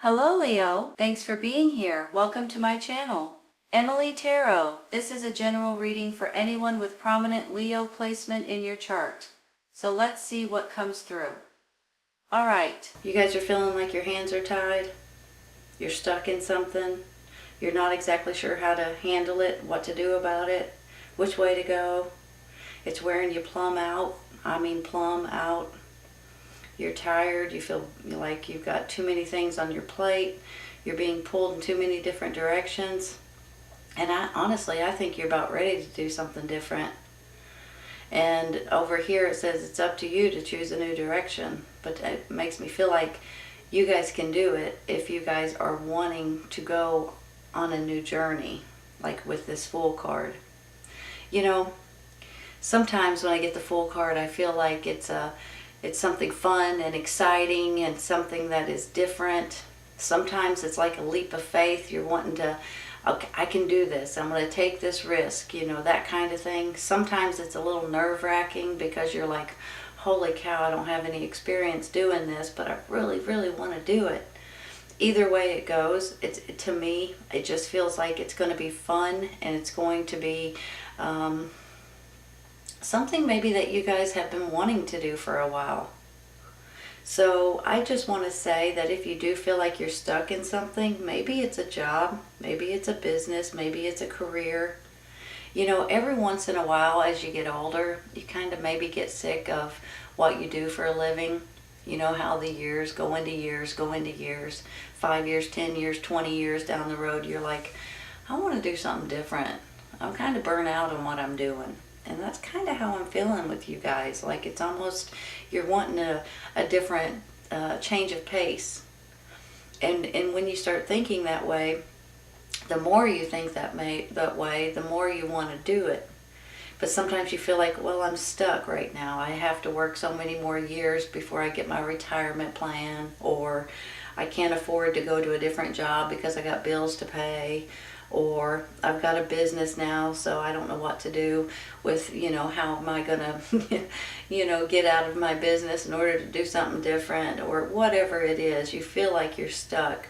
Hello Leo, thanks for being here. Welcome to my channel. Emily Tarot. This is a general reading for anyone with prominent Leo placement in your chart. So let's see what comes through. Alright, you guys are feeling like your hands are tied. You're stuck in something. You're not exactly sure how to handle it, what to do about it, which way to go. It's wearing you plumb out. I mean plumb out. You're tired, you feel like you've got too many things on your plate, you're being pulled in too many different directions. And honestly, I think you're about ready to do something different. And over here it says it's up to you to choose a new direction. But it makes me feel like you guys can do it if you guys are wanting to go on a new journey, like with this Fool card. You know, sometimes when I get the Fool card, I feel like it's something fun and exciting and something that is different. Sometimes it's like a leap of faith. You're wanting to, okay, I can do this. I'm going to take this risk, you know, that kind of thing. Sometimes it's a little nerve-wracking because you're like, holy cow, I don't have any experience doing this, but I really, really want to do it. Either way it goes, to me, it just feels like it's going to be fun and it's going to be something maybe that you guys have been wanting to do for a while. So I just want to say that if you do feel like you're stuck in something, maybe it's a job, maybe it's a business, maybe it's a career. You know, every once in a while as you get older, you kind of maybe get sick of what you do for a living. You know how the years go into years, 5 years, 10 years, 20 years down the road, you're like, I want to do something different. I'm kind of burnt out on what I'm doing. And that's kind of how I'm feeling with you guys. Like it's almost, you're wanting a different change of pace. And when you start thinking that way, the more you think that way, the more you want to do it. But sometimes you feel like, well, I'm stuck right now. I have to work so many more years before I get my retirement plan. Or I can't afford to go to a different job because I got bills to pay. Or I've got a business now, so I don't know what to do with, you know, how am I going to, you know, get out of my business in order to do something different, or whatever it is. You feel like you're stuck.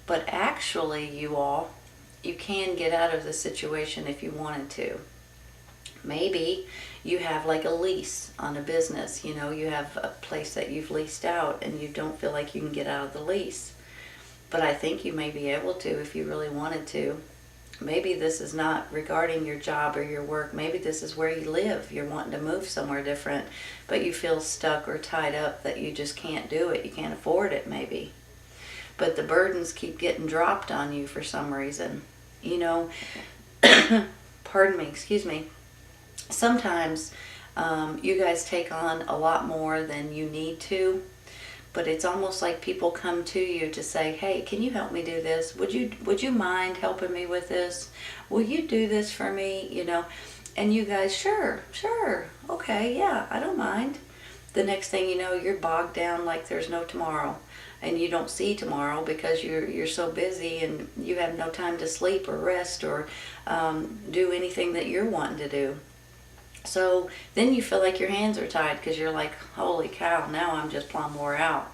But actually, you can get out of the situation if you wanted to. Maybe you have like a lease on a business, you know, you have a place that you've leased out and you don't feel like you can get out of the lease. But I think you may be able to if you really wanted to. Maybe this is not regarding your job or your work. Maybe this is where you live. You're wanting to move somewhere different, but you feel stuck or tied up that you just can't do it. You can't afford it maybe. But the burdens keep getting dropped on you for some reason. You know, pardon me, excuse me. Sometimes you guys take on a lot more than you need to. But it's almost like people come to you to say, hey, can you help me do this? Would you mind helping me with this? Will you do this for me? You know, and you guys, sure, okay, yeah, I don't mind. The next thing you know, you're bogged down like there's no tomorrow. And you don't see tomorrow because you're so busy and you have no time to sleep or rest or do anything that you're wanting to do. So then you feel like your hands are tied because you're like, holy cow, now I'm just plumb wore out.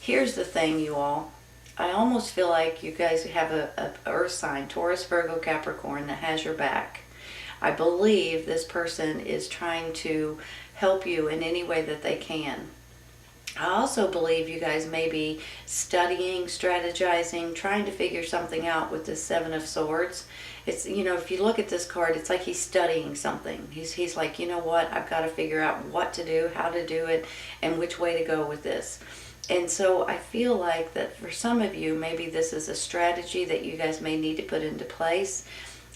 Here's the thing, you all. I almost feel like you guys have a earth sign, Taurus, Virgo, Capricorn, that has your back. I believe this person is trying to help you in any way that they can. I also believe you guys may be studying, strategizing, trying to figure something out with this Seven of Swords. It's, you know, if you look at this card, it's like he's studying something. He's like, you know what, I've got to figure out what to do, how to do it, and which way to go with this. And so I feel like that for some of you, maybe this is a strategy that you guys may need to put into place.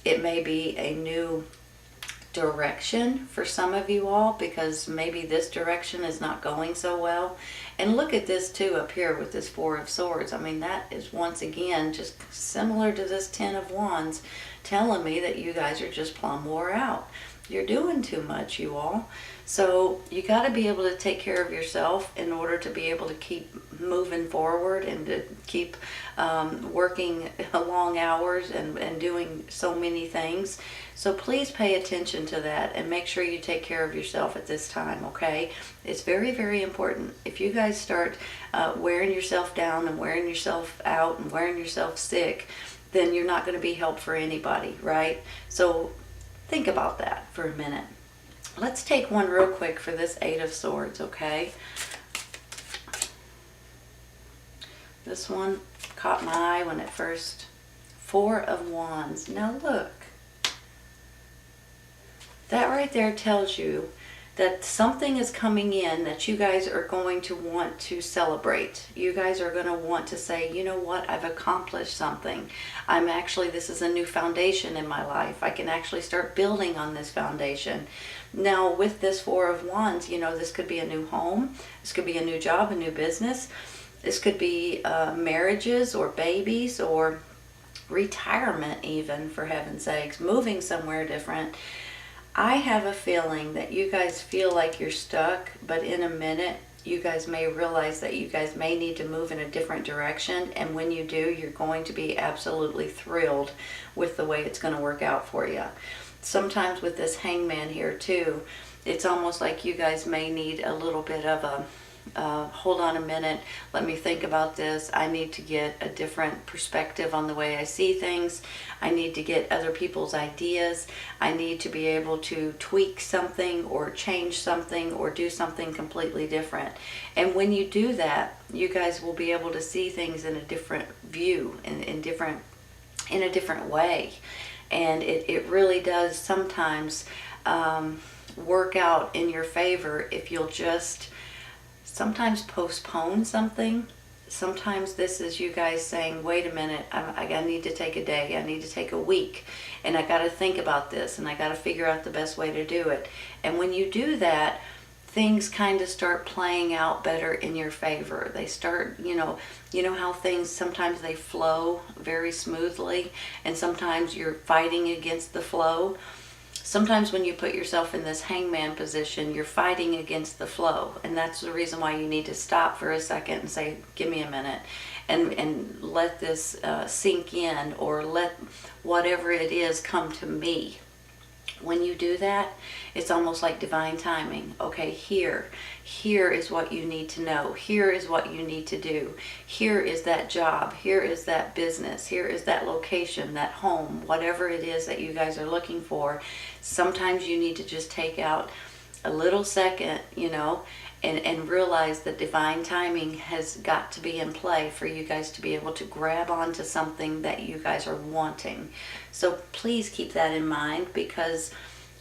It may be a new direction for some of you all because maybe this direction is not going so well. And look at this too up here with this Four of Swords. I mean, that is once again just similar to this Ten of Wands telling me that you guys are just plumb wore out. You're doing too much, you all. So you got to be able to take care of yourself in order to be able to keep moving forward and to keep working long hours and doing so many things. So please pay attention to that and make sure you take care of yourself at this time, okay? It's very, very important. If you guys start wearing yourself down and wearing yourself out and wearing yourself sick, then you're not going to be help for anybody, right? So think about that for a minute. Let's take one real quick for this Eight of Swords, okay? This one caught my eye when it first. Four of Wands. Now look. That right there tells you that something is coming in that you guys are going to want to celebrate. You guys are going to want to say, you know what, I've accomplished something. This is a new foundation in my life. I can actually start building on this foundation. Now with this Four of Wands, this could be a new home. This could be a new job, a new business. This could be marriages or babies or retirement even, for heaven's sakes, moving somewhere different. I have a feeling that you guys feel like you're stuck, but in a minute, you guys may realize that you guys may need to move in a different direction. And when you do, you're going to be absolutely thrilled with the way it's going to work out for you. Sometimes with this Hangman here too, it's almost like you guys may need a little bit of a hold on a minute, let me think about this. I need to get a different perspective on the way I see things. I need to get other people's ideas. I need to be able to tweak something or change something or do something completely different. And when you do that, you guys will be able to see things in a different view, in a different way. And it really does sometimes work out in your favor if you'll just sometimes postpone something. Sometimes this is you guys saying, wait a minute, I need to take a day, I need to take a week, and I got to think about this, and I got to figure out the best way to do it. And when you do that, things kind of start playing out better in your favor. They start, you know how things, sometimes they flow very smoothly, and sometimes you're fighting against the flow. Sometimes when you put yourself in this Hangman position, you're fighting against the flow. And that's the reason why you need to stop for a second and say, give me a minute. And let this sink in, or let whatever it is come to me. When you do that, it's almost like divine timing. Okay, here is what you need to know. Here is what you need to do. Here is that job. Here is that business. Here is that location, that home, whatever it is that you guys are looking for. Sometimes you need to just take out a little second, and realize that divine timing has got to be in play for you guys to be able to grab onto something that you guys are wanting. So please keep that in mind, because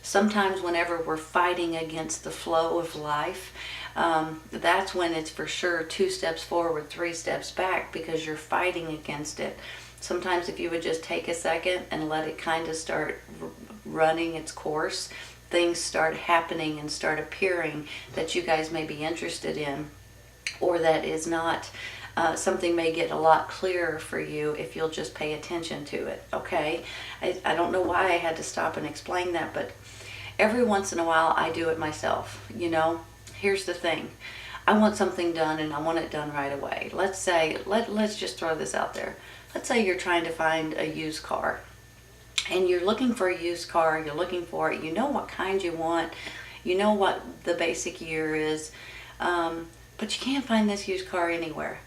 sometimes whenever we're fighting against the flow of life, that's when it's for sure 2 steps forward, 3 steps back, because you're fighting against it. Sometimes if you would just take a second and let it kind of start running its course, things start happening and start appearing that you guys may be interested in, or that is not. Something may get a lot clearer for you if you'll just pay attention to it, okay? I don't know why I had to stop and explain that, but every once in a while I do it myself, Here's the thing. I want something done, and I want it done right away. Let's say, let's just throw this out there. Let's say you're trying to find a used car. And you're looking for a used car, you're looking for it, you know what kind you want, you know what the basic year is, but you can't find this used car anywhere.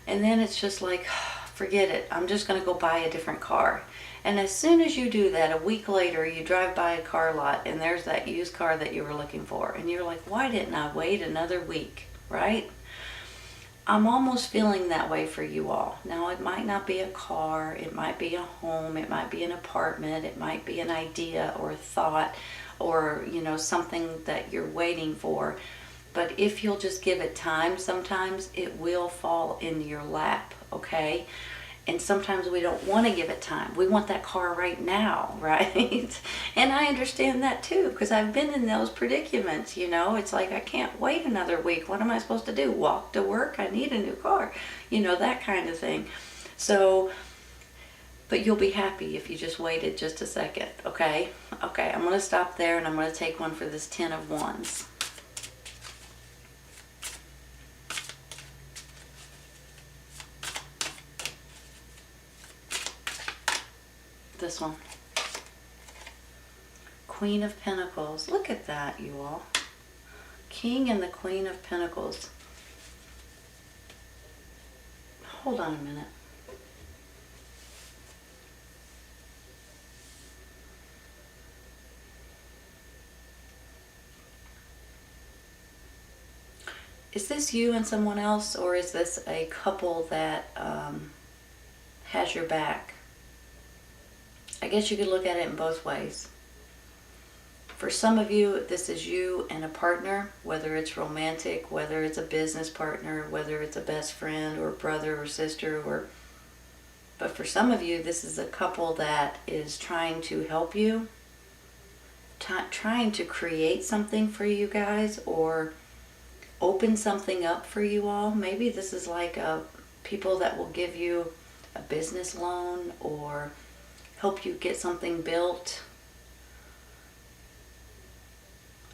And then it's just like, forget it, I'm just going to go buy a different car. And as soon as you do that, a week later, you drive by a car lot and there's that used car that you were looking for. And you're like, why didn't I wait another week, right? I'm almost feeling that way for you all. Now, it might not be a car, it might be a home, it might be an apartment, it might be an idea or a thought, or, something that you're waiting for. But if you'll just give it time, sometimes it will fall in your lap, okay? And sometimes we don't want to give it time. We want that car right now, right? And I understand that too, because I've been in those predicaments, It's like, I can't wait another week. What am I supposed to do? Walk to work? I need a new car. That kind of thing. So But you'll be happy if you just waited just a second, okay? Okay, I'm going to stop there and I'm going to take one for this 10 of Wands. This one. Queen of Pentacles. Look at that, you all. King and the Queen of Pentacles. Hold on a minute. Is this you and someone else, or is this a couple that has your back? I guess you could look at it in both ways. For some of you, this is you and a partner, whether it's romantic, whether it's a business partner, whether it's a best friend or brother or sister, but for some of you, this is a couple that is trying to help you, trying to create something for you guys, or open something up for you all. Maybe this is like people that will give you a business loan or help you get something built.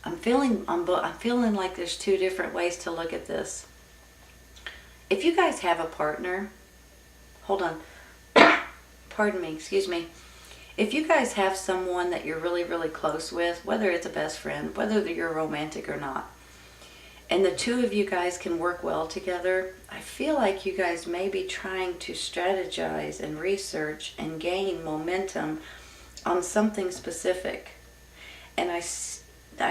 I'm feeling like there's two different ways to look at this. If you guys have a partner, hold on, pardon me, excuse me. If you guys have someone that you're really, really close with, whether it's a best friend, whether you're romantic or not, and the two of you guys can work well together, I feel like you guys may be trying to strategize and research and gain momentum on something specific. And I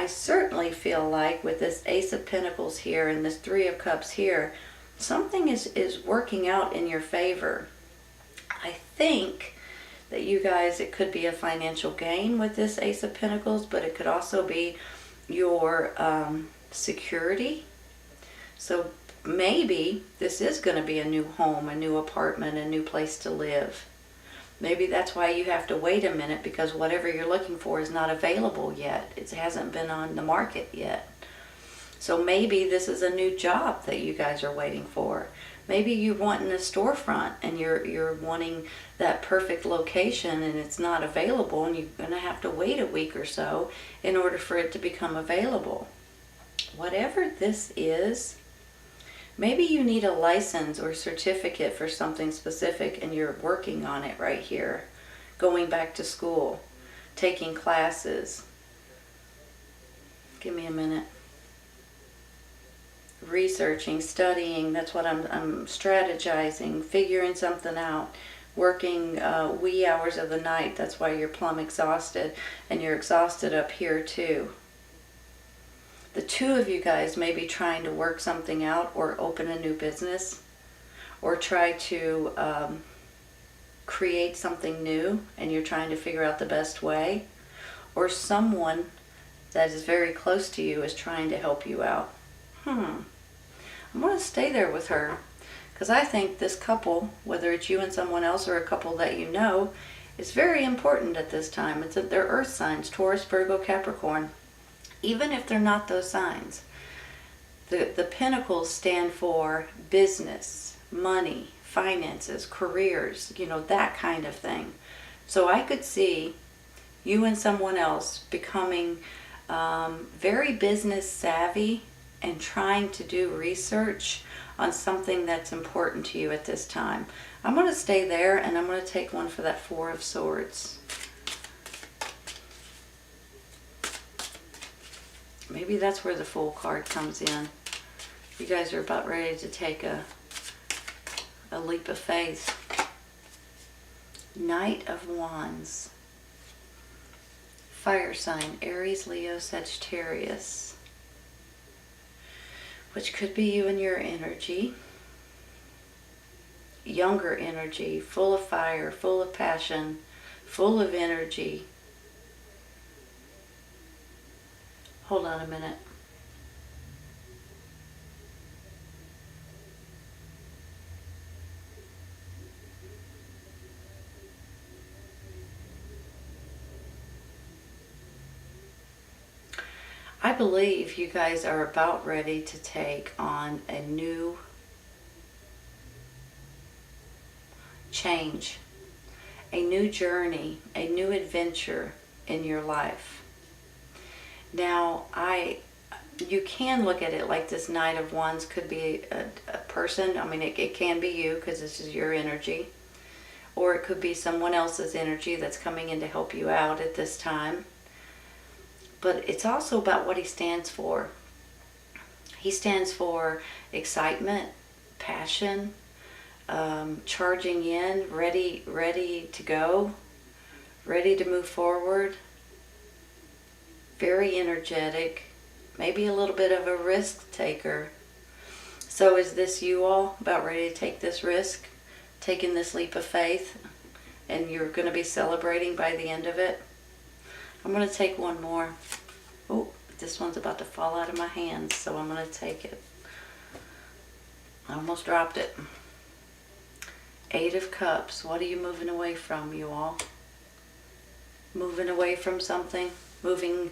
certainly feel like with this Ace of Pentacles here and this Three of Cups here, something is working out in your favor. I think that you guys, it could be a financial gain with this Ace of Pentacles, but it could also be your security. So maybe this is going to be a new home, a new apartment, a new place to live. Maybe that's why you have to wait a minute, because whatever you're looking for is not available yet. It hasn't been on the market yet. So maybe this is a new job that you guys are waiting for. Maybe you're wanting a storefront and you're wanting that perfect location and it's not available, and you're going to have to wait a week or so in order for it to become available. Whatever this is, maybe you need a license or certificate for something specific and you're working on it right here. Going back to school, taking classes. Give me a minute. Researching, studying, that's what I'm strategizing, figuring something out. Working wee hours of the night, that's why you're plumb exhausted, and you're exhausted up here too. The two of you guys may be trying to work something out or open a new business or try to create something new, and you're trying to figure out the best way. Or someone that is very close to you is trying to help you out. I'm going to stay there with her, because I think this couple, whether it's you and someone else or a couple that you know, is very important at this time. It's their earth signs, Taurus, Virgo, Capricorn. Even if they're not those signs, the pentacles stand for business, money, finances, careers, that kind of thing. So I could see you and someone else becoming very business savvy and trying to do research on something that's important to you at this time. I'm going to stay there, and I'm going to take one for that Four of Swords. Maybe that's where the Fool card comes in. You guys are about ready to take a leap of faith. Knight of Wands. Fire sign, Aries, Leo, Sagittarius. Which could be you and your energy. Younger energy, full of fire, full of passion, full of energy. Hold on a minute. I believe you guys are about ready to take on a new change, a new journey, a new adventure in your life. Now, you can look at it like this Knight of Wands could be a person. I mean, it can be you because this is your energy. Or it could be someone else's energy that's coming in to help you out at this time. But it's also about what he stands for. He stands for excitement, passion, charging in, ready to go, ready to move forward, very energetic, maybe a little bit of a risk taker. So is this you all about ready to take this risk, taking this leap of faith, and you're going to be celebrating by the end of it? I'm going to take one more. Oh, this one's about to fall out of my hands, so I'm going to take it. I almost dropped it. 8 of Cups. What are you moving away from, you all? Moving away from something? Moving,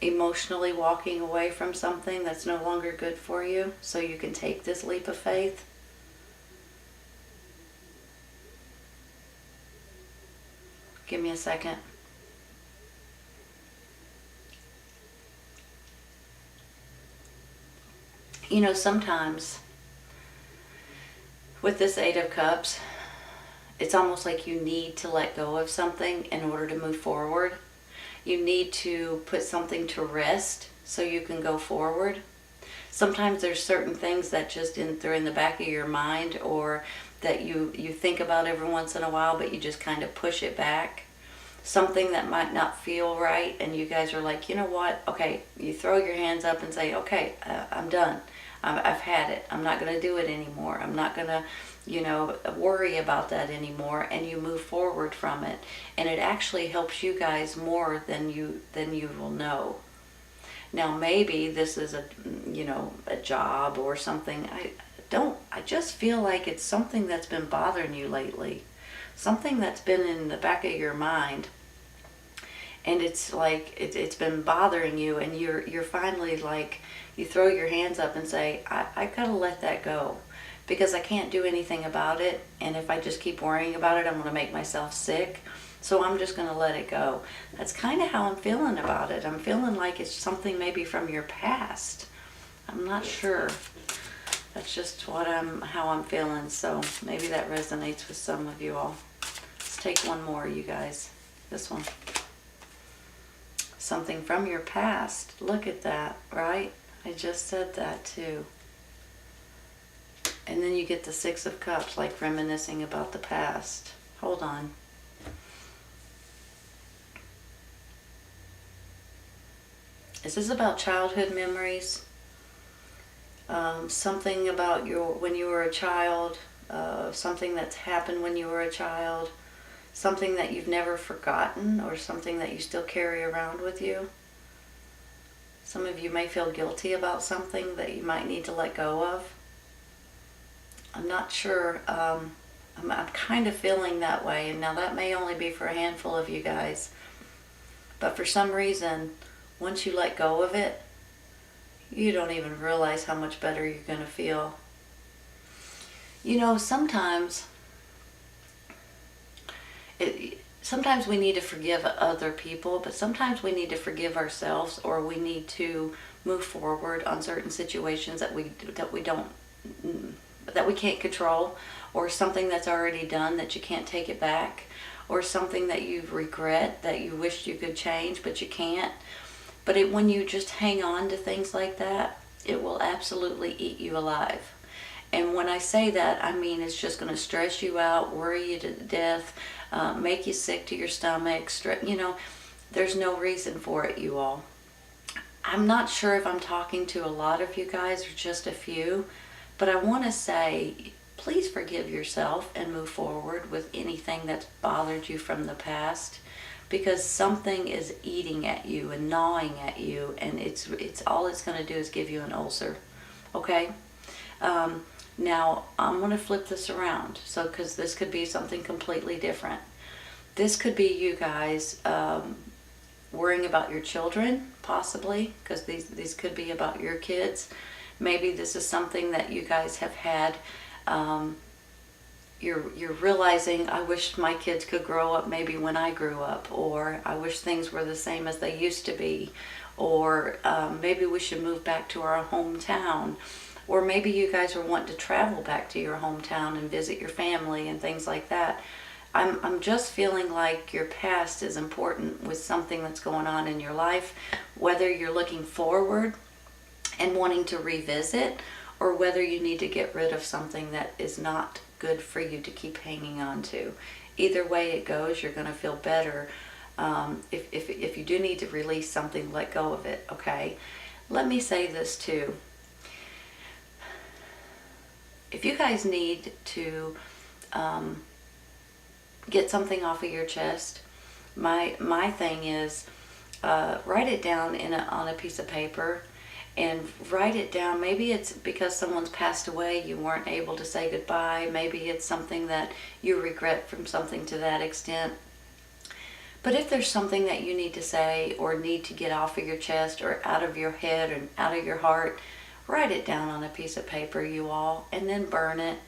emotionally walking away from something that's no longer good for you so you can take this leap of faith? Give me a second. You know, sometimes with this 8 of Cups, it's almost like you need to let go of something in order to move forward. You need to put something to rest so you can go forward. Sometimes there's certain things that just they're in the back of your mind, or that you think about every once in a while, but you just kind of push it back. Something that might not feel right, and you guys are like, you know what? Okay, you throw your hands up and say, okay, I'm done. I've had it. I'm not going to do it anymore. I'm not going to, worry about that anymore. And you move forward from it. And it actually helps you guys more than you will know. Now, maybe this is a job or something. I just feel like it's something that's been bothering you lately. Something that's been in the back of your mind. And it's like it's been bothering you, and you're finally like, you throw your hands up and say, I've got to let that go, because I can't do anything about it, and if I just keep worrying about it, I'm going to make myself sick, so I'm just going to let it go. That's kind of how I'm feeling about it. I'm feeling like it's something maybe from your past. I'm not sure. That's just how I'm feeling, so maybe that resonates with some of you all. Let's take one more, you guys. This one. Something from your past. Look at that, right? I just said that too. And then you get the 6 of Cups, like reminiscing about the past. Hold on. Is this about childhood memories? Something about when you were a child, something that's happened when you were a child, something that you've never forgotten, or something that you still carry around with you. Some of you may feel guilty about something that you might need to let go of. I'm not sure. I'm kind of feeling that way, and now that may only be for a handful of you guys. But for some reason, once you let go of it, you don't even realize how much better you're going to feel. Sometimes we need to forgive other people, but sometimes we need to forgive ourselves, or we need to move forward on certain situations that we can't control, or something that's already done that you can't take it back, or something that you regret that you wish you could change but you can't. But when you just hang on to things like that, it will absolutely eat you alive. And when I say that, I mean it's just going to stress you out, worry you to death, make you sick to your stomach. There's no reason for it, you all. I'm not sure if I'm talking to a lot of you guys or just a few, but I want to say, please forgive yourself and move forward with anything that's bothered you from the past, because something is eating at you and gnawing at you, and it's all it's going to do is give you an ulcer. Okay? Now, I'm going to flip this around, because this could be something completely different. This could be you guys worrying about your children, possibly, because these could be about your kids. Maybe this is something that you guys have had, you're realizing, I wish my kids could grow up maybe when I grew up, or I wish things were the same as they used to be, or maybe we should move back to our hometown, or maybe you guys are wanting to travel back to your hometown and visit your family and things like that. I'm just feeling like your past is important with something that's going on in your life, whether you're looking forward and wanting to revisit, or whether you need to get rid of something that is not good for you to keep hanging on to. Either way it goes, you're going to feel better. If you do need to release something, let go of it, okay? Let me say this too. If you guys need to get something off of your chest, my thing is write it down on a piece of paper, and write it down. Maybe it's because someone's passed away, you weren't able to say goodbye. Maybe it's something that you regret from something to that extent. But if there's something that you need to say or need to get off of your chest or out of your head and out of your heart, write it down on a piece of paper, you all, and then burn it,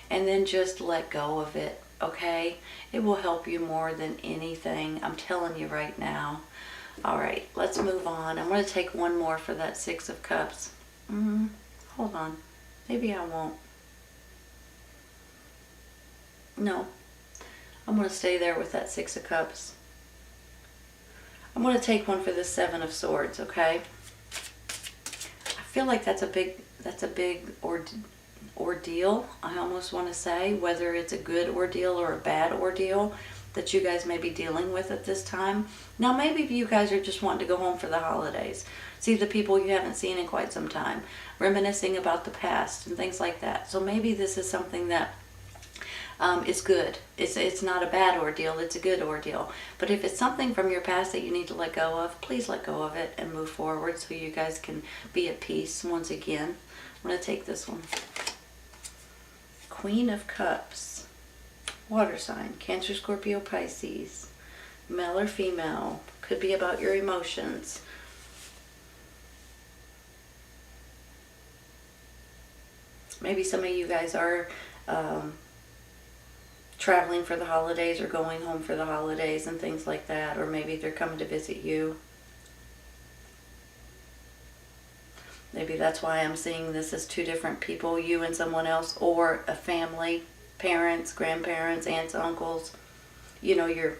and then just let go of it, okay? It will help you more than anything. I'm telling you right now. All right, let's move on. I'm going to take one more for that Six of Cups. Hold on. Maybe I won't. No. I'm going to stay there with that Six of Cups. I'm going to take one for the Seven of Swords, okay? I feel like that's a big ordeal, I almost want to say, whether it's a good ordeal or a bad ordeal that you guys may be dealing with at this time. Now, maybe you guys are just wanting to go home for the holidays, see the people you haven't seen in quite some time, reminiscing about the past and things like that. So maybe this is something that is good. It's not a bad ordeal, it's a good ordeal. But if it's something from your past that you need to let go of, please let go of it and move forward so you guys can be at peace once again. I'm going to take this one. Queen of Cups. Water sign, Cancer, Scorpio, Pisces, male or female, could be about your emotions. Maybe some of you guys are traveling for the holidays or going home for the holidays and things like that, or maybe they're coming to visit you. Maybe that's why I'm seeing this as two different people, you and someone else, or a family. Parents, grandparents, aunts, uncles, you know, your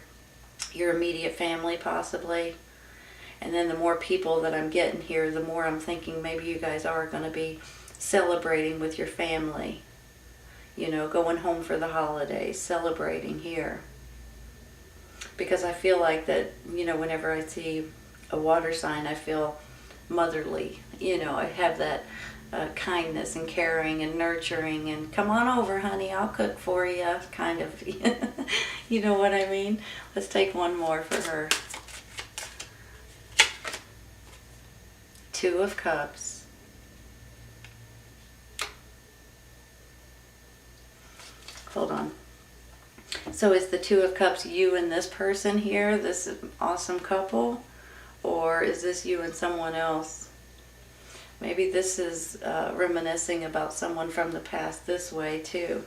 immediate family possibly. And then the more people that I'm getting here, the more I'm thinking maybe you guys are going to be celebrating with your family. You know, going home for the holidays, celebrating here. Because I feel like that, you know, whenever I see a water sign, I feel motherly. You know, I have that kindness and caring and nurturing and come on over, honey, I'll cook for you, kind of. You know what I mean? Let's take one more for her. Two of Cups. Hold on. So is the Two of Cups you and this person here, this awesome couple? Or is this you and someone else? Maybe this is reminiscing about someone from the past this way too.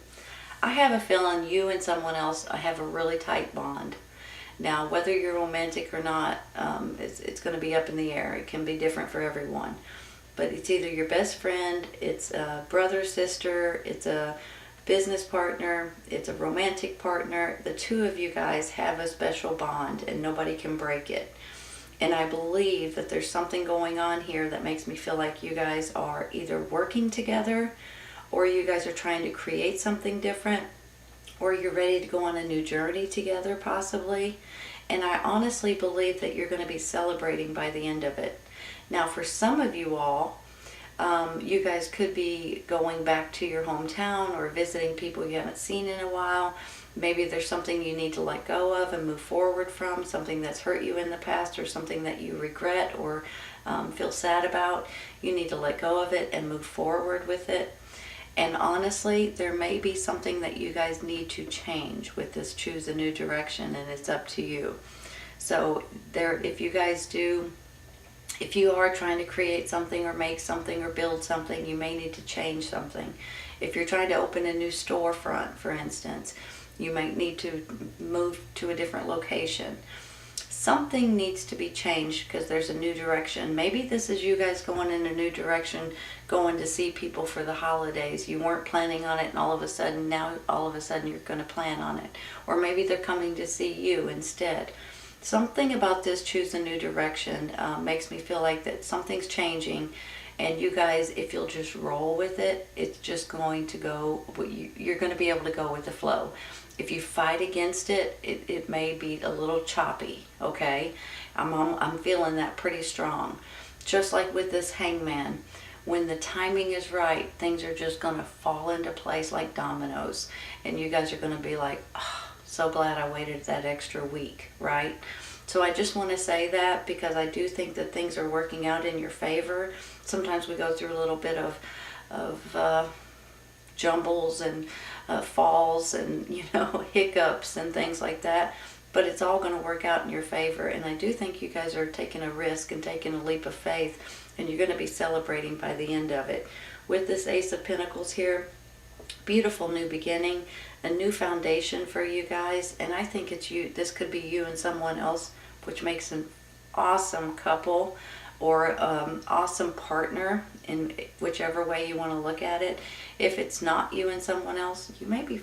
I have a feeling you and someone else have a really tight bond. Now, whether you're romantic or not, it's going to be up in the air. It can be different for everyone. But it's either your best friend, it's a brother, sister, it's a business partner, it's a romantic partner. The two of you guys have a special bond and nobody can break it. And I believe that there's something going on here that makes me feel like you guys are either working together, or you guys are trying to create something different, or you're ready to go on a new journey together possibly. And I honestly believe that you're going to be celebrating by the end of it. Now, for some of you all, you guys could be going back to your hometown or visiting people you haven't seen in a while. Maybe there's something you need to let go of and move forward from, something that's hurt you in the past or something that you regret or feel sad about. You need to let go of it and move forward with it. And honestly, there may be something that you guys need to change with this choose a new direction, and it's up to you. So if you are trying to create something or make something or build something, you may need to change something. If you're trying to open a new storefront, for instance, you might need to move to a different location. Something needs to be changed because there's a new direction. Maybe this is you guys going in a new direction, going to see people for the holidays. You weren't planning on it, and all of a sudden you're going to plan on it. Or maybe they're coming to see you instead. Something about this choose a new direction makes me feel like that something's changing, and you guys, if you'll just roll with it, it's just going to go, you're going to be able to go with the flow. If you fight against it, it may be a little choppy, okay? I'm feeling that pretty strong. Just like with this hangman, when the timing is right, things are just going to fall into place like dominoes. And you guys are going to be like, oh, so glad I waited that extra week, right? So I just want to say that because I do think that things are working out in your favor. Sometimes we go through a little bit of jumbles and falls and, hiccups and things like that. But it's all going to work out in your favor. And I do think you guys are taking a risk and taking a leap of faith. And you're going to be celebrating by the end of it. With this Ace of Pentacles here, beautiful new beginning, a new foundation for you guys. And I think it's you. This could be you and someone else, which makes an awesome couple or awesome partner in whichever way you want to look at it. If it's not you and someone else, you may be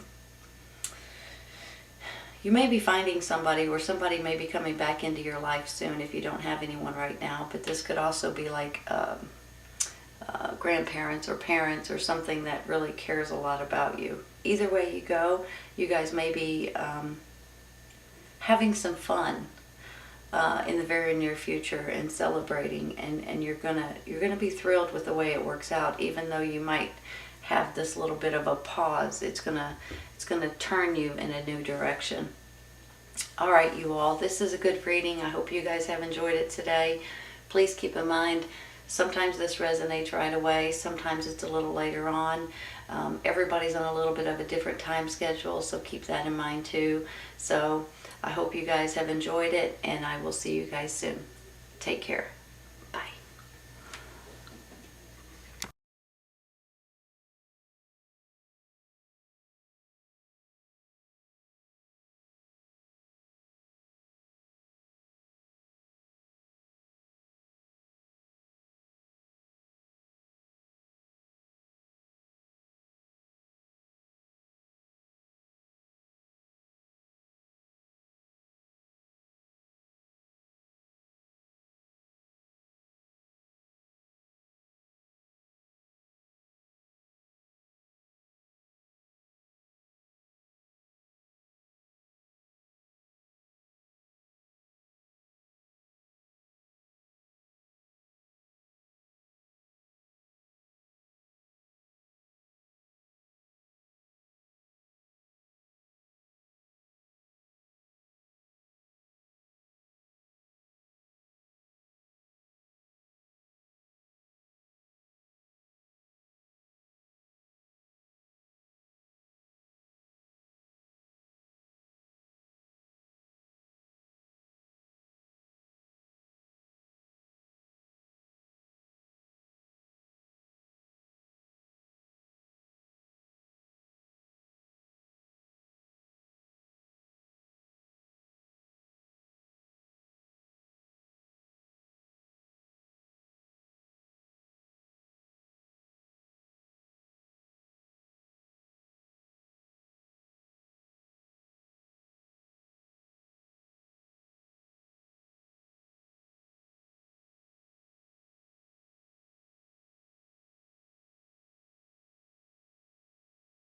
finding somebody, or somebody may be coming back into your life soon if you don't have anyone right now. But this could also be like grandparents or parents or something that really cares a lot about you. Either way you go, you guys may be having some fun in the very near future and celebrating, and you're gonna be thrilled with the way it works out. Even though you might have this little bit of a pause, it's gonna turn you in a new direction. All right, you all, this is a good reading. I hope you guys have enjoyed it today. Please keep in mind, sometimes this resonates right away, sometimes it's a little later on. Everybody's on a little bit of a different time schedule, so keep that in mind too. So I hope you guys have enjoyed it, and I will see you guys soon. Take care.